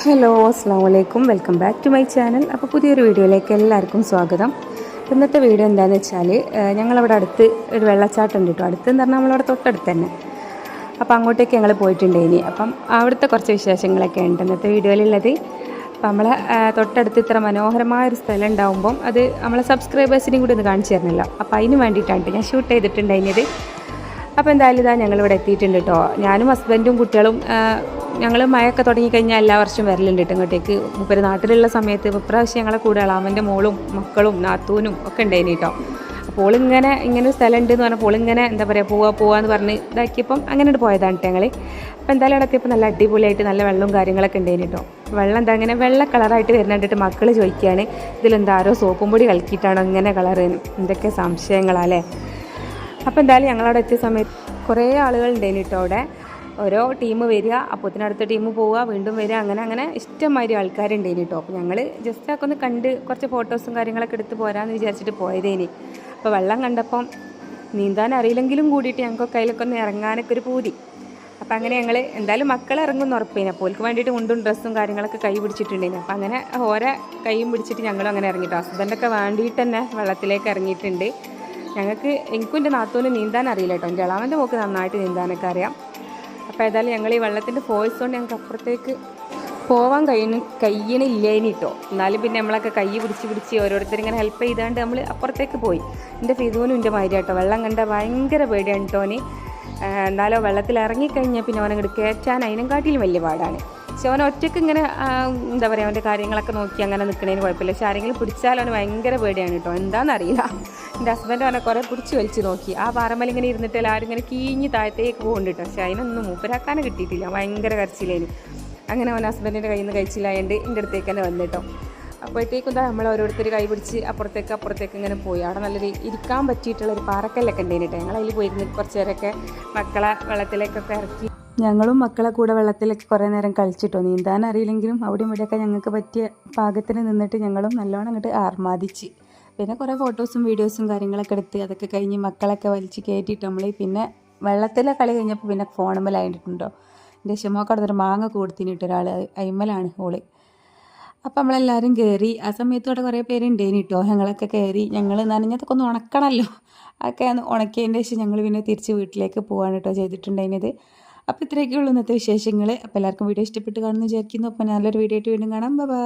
Hello അസ്സാം വലൈക്കും, welcome back to my channel. അപ്പോൾ പുതിയൊരു വീഡിയോയിലേക്ക് എല്ലാവർക്കും സ്വാഗതം. ഇന്നത്തെ വീഡിയോ എന്താണെന്ന് വെച്ചാൽ ഞങ്ങളവിടെ അടുത്ത് ഒരു വെള്ളച്ചാട്ടം ഉണ്ട് കേട്ടോ. അടുത്തെന്ന് പറഞ്ഞാൽ നമ്മളവിടെ തൊട്ടടുത്ത് തന്നെ. അപ്പോൾ അങ്ങോട്ടേക്ക് ഞങ്ങൾ പോയിട്ടുണ്ടായിനി. അപ്പം അവിടുത്തെ കുറച്ച് വിശേഷങ്ങളൊക്കെ ഉണ്ട് ഇന്നത്തെ വീഡിയോയിലുള്ളത്. അപ്പം നമ്മളെ തൊട്ടടുത്ത് ഇത്ര മനോഹരമായൊരു സ്ഥലം ഉണ്ടാകുമ്പം അത് നമ്മളെ സബ്സ്ക്രൈബേഴ്സിനെയും കൂടി ഒന്ന് കാണിച്ചു തരണമല്ലോ. അപ്പോൾ അതിന് വേണ്ടിയിട്ടാണ് ഞാൻ ഷൂട്ട് ചെയ്തിട്ടുണ്ടായിരുന്നത്. അപ്പോൾ എന്തായാലും ഇതാ ഞങ്ങളിവിടെ എത്തിയിട്ടുണ്ട് കേട്ടോ. ഞാനും ഹസ്ബൻഡും കുട്ടികളും ഞങ്ങൾ മഴയൊക്കെ തുടങ്ങിക്കഴിഞ്ഞാൽ എല്ലാ വർഷവും വരലുണ്ട് കേട്ടോ ഇങ്ങോട്ടേക്ക്. മൂപ്പര് നാട്ടിലുള്ള സമയത്ത് ഇപ്രാവശ്യം ഞങ്ങളെ കൂടെ അളാമൻ്റെ മോളും മക്കളും നാത്തൂനും ഒക്കെ ഉണ്ടായിന് കേട്ടോ. അപ്പോൾ ഓളിങ്ങനെ ഒരു സ്ഥലം ഉണ്ടെന്ന് പറഞ്ഞപ്പോൾ ഓളിങ്ങനെ എന്താ പറയുക പോവാന്ന് പറഞ്ഞ് ഇതാക്കിയപ്പം അങ്ങനെ പോയതാണ് കേട്ടോ ഞങ്ങൾ. അപ്പോൾ എന്തായാലും അവിടെ എത്തിയപ്പോൾ നല്ല അടിപൊളിയായിട്ട് നല്ല വെള്ളവും കാര്യങ്ങളൊക്കെ ഉണ്ടായിന് കേട്ടോ. വെള്ളം എന്താ അങ്ങനെ വെള്ള കളറായിട്ട് വരുന്നുണ്ടിട്ട് മക്കൾ ചോദിക്കുകയാണ്, ഇതിലെന്താ ആരോ സോപ്പും പൊടി കളിക്കിയിട്ടാണോ ഇങ്ങനെ കളറ്, എന്തൊക്കെ സംശയങ്ങളല്ലേ. അപ്പോൾ എന്തായാലും ഞങ്ങളവിടെ എത്തിയ സമയത്ത് കുറേ ആളുകൾ ഉണ്ടായിന് കേട്ടോ. അവിടെ ഓരോ ടീം വരിക, അപ്പോൾ അടുത്ത ടീം പോവുക, വീണ്ടും വരിക, അങ്ങനെ ഇഷ്ടംമാതിരി ആൾക്കാരുണ്ടായിന് കേട്ടോ. അപ്പോൾ ഞങ്ങൾ ജസ്റ്റ് ഒക്കെ ഒന്ന് കണ്ട് കുറച്ച് ഫോട്ടോസും കാര്യങ്ങളൊക്കെ എടുത്ത് പോരാമെന്ന് വിചാരിച്ചിട്ട് പോയതേനി. അപ്പോൾ വെള്ളം കണ്ടപ്പം നീന്താൻ അറിയില്ലെങ്കിലും കൂടിയിട്ട് ഞങ്ങൾക്ക് അതിലൊക്കെ ഒന്ന് ഇറങ്ങാനൊക്കെ ഒരു പൂതി. അപ്പോൾ അങ്ങനെ ഞങ്ങൾ എന്തായാലും മക്കൾ ഇറങ്ങുമെന്ന് ഉറപ്പേനെ. അപ്പോൾ ഓൾക്ക് വേണ്ടിയിട്ട് മുണ്ടും ഡ്രസ്സും കാര്യങ്ങളൊക്കെ കൈ പിടിച്ചിട്ടുണ്ടായിരുന്നു. അപ്പോൾ അങ്ങനെ ഓരോ കൈയും പിടിച്ചിട്ട് ഞങ്ങളും അങ്ങനെ ഇറങ്ങിട്ടോ. ഹസ്ബൻഡൊക്കെ വേണ്ടിയിട്ട് തന്നെ വെള്ളത്തിലേക്ക് ഇറങ്ങിയിട്ടുണ്ട്. എനിക്കും എൻ്റെ നാത്തൂന് നീന്താൻ അറിയില്ല കേട്ടോ. എൻ്റെ ഇളാമൻ്റെ മോൾക്ക് നന്നായിട്ട് നീന്താനൊക്കെ അറിയാം. അപ്പോൾ ഏതായാലും ഞങ്ങൾ ഈ വെള്ളത്തിൻ്റെ ഫോഴ്സ് കൊണ്ട് ഞങ്ങൾക്ക് അപ്പുറത്തേക്ക് പോവാൻ കഴിയണില്ലേനി കേട്ടോ. എന്നാലും പിന്നെ നമ്മളൊക്കെ കൈ പിടിച്ച് ഓരോരുത്തരിങ്ങനെ ഹെൽപ്പ് ചെയ്താണ്ട് നമ്മൾ അപ്പുറത്തേക്ക് പോയി. എൻ്റെ ഫിദൂനും എൻ്റെ മാതിരി കേട്ടോ. വെള്ളം കണ്ട ഭയങ്കര പേടിയാണ് കേട്ടോന്. എന്നാലോ വെള്ളത്തിൽ ഇറങ്ങിക്കഴിഞ്ഞാൽ പിന്നെ അവനങ്ങോട്ട് കയറ്റാൻ അതിനെക്കാട്ടിലും വലിയ പാടാണ്. പക്ഷെ അവൻ ഒറ്റയ്ക്ക് ഇങ്ങനെ എന്താ പറയുക, അവൻ്റെ കാര്യങ്ങളൊക്കെ നോക്കി അങ്ങനെ നിൽക്കണേന് കുഴപ്പമില്ല. പക്ഷെ ആരെങ്കിലും പിടിച്ചാൽ അവന് ഭയങ്കര പേടിയാണ് കേട്ടോ. എന്താണെന്നറിയില്ല. എൻ്റെ ഹസ്ബൻഡ് അവനെ കുറേ പിടിച്ച് വലിച്ച് നോക്കി. ആ പാറമല ഇങ്ങനെ ഇരുന്നിട്ട് എല്ലാവരും ഇങ്ങനെ കീഞ്ഞ് താഴത്തേക്ക് പോകുന്നുണ്ട് കേട്ടോ. പക്ഷെ അതിനൊന്നും മൂപ്പരാക്കാനും കിട്ടിയിട്ടില്ല. ഭയങ്കര കരച്ചിലേന്. അങ്ങനെ അവൻ ഹസ്ബൻഡിൻ്റെ കയ്യിൽ നിന്ന് കഴിച്ചില്ലായതുകൊണ്ട് എൻ്റെ അടുത്തേക്ക് തന്നെ വന്നിട്ടോ. അപ്പോഴത്തേക്കും എന്താ നമ്മൾ ഓരോരുത്തർ കൈ പിടിച്ച് അപ്പുറത്തേക്ക് ഇങ്ങനെ പോയി. അവിടെ നല്ലൊരു ഇരിക്കാൻ പറ്റിയിട്ടുള്ളൊരു പാറക്കല്ലൊക്കെ ഉണ്ടായിട്ടോ. ഞങ്ങൾ അതിൽ പോയിരുന്ന് കുറച്ച് നേരമൊക്കെ മക്കളെ വെള്ളത്തിലേക്കൊക്കെ ഇറക്കി. ഞങ്ങളും മക്കളെ കൂടെ വെള്ളത്തിലേക്ക് കുറേ നേരം കളിച്ചിട്ടോ. നീന്താൻ അറിയില്ലെങ്കിലും അവിടെയും ഇവിടെയൊക്കെ ഞങ്ങൾക്ക് പറ്റിയ പാകത്തിന് നിന്നിട്ട് ഞങ്ങളും നല്ലോണം അങ്ങോട്ട് ആർമാദിച്ച്. പിന്നെ കുറേ ഫോട്ടോസും വീഡിയോസും കാര്യങ്ങളൊക്കെ എടുത്ത് അതൊക്കെ കഴിഞ്ഞ് മക്കളൊക്കെ വലിച്ച് കയറ്റിയിട്ട് നമ്മൾ പിന്നെ വെള്ളത്തിലെ കളി കഴിഞ്ഞപ്പോൾ പിന്നെ ഫോണുമ്മലായിട്ടുണ്ടോ. എൻ്റെ ഷമോക്ക് അവിടെ ഒരു മാങ്ങ കൊടുത്തിട്ട് ഒരാൾ അയിമ്മലാണ് ഓള്. അപ്പോൾ നമ്മളെല്ലാവരും കയറി. ആ സമയത്ത് അവിടെ കുറേ പേരുണ്ടേനി കേട്ടോ. ഞങ്ങളൊക്കെ കയറി. ഞങ്ങൾ നനഞ്ഞതൊക്കെ ഒന്ന് ഉണക്കണമല്ലോ. അതൊക്കെ ഉണക്കിയതിൻ്റെ ശേഷം ഞങ്ങൾ പിന്നെ തിരിച്ച് വീട്ടിലേക്ക് പോകാൻ കേട്ടോ ചെയ്തിട്ടുണ്ടായിരുന്നത്. അപ്പോൾ ഇത്രയൊക്കെയുള്ളൂ ഇന്നത്തെ വിശേഷങ്ങൾ. അപ്പോൾ എല്ലാവർക്കും വീഡിയോ ഇഷ്ടപ്പെട്ട് കാണുമെന്ന് വിചാരിക്കുന്നു. അപ്പോൾ നല്ലൊരു വീഡിയോ ആയിട്ട് വീണ്ടും കാണാം. ബൈ.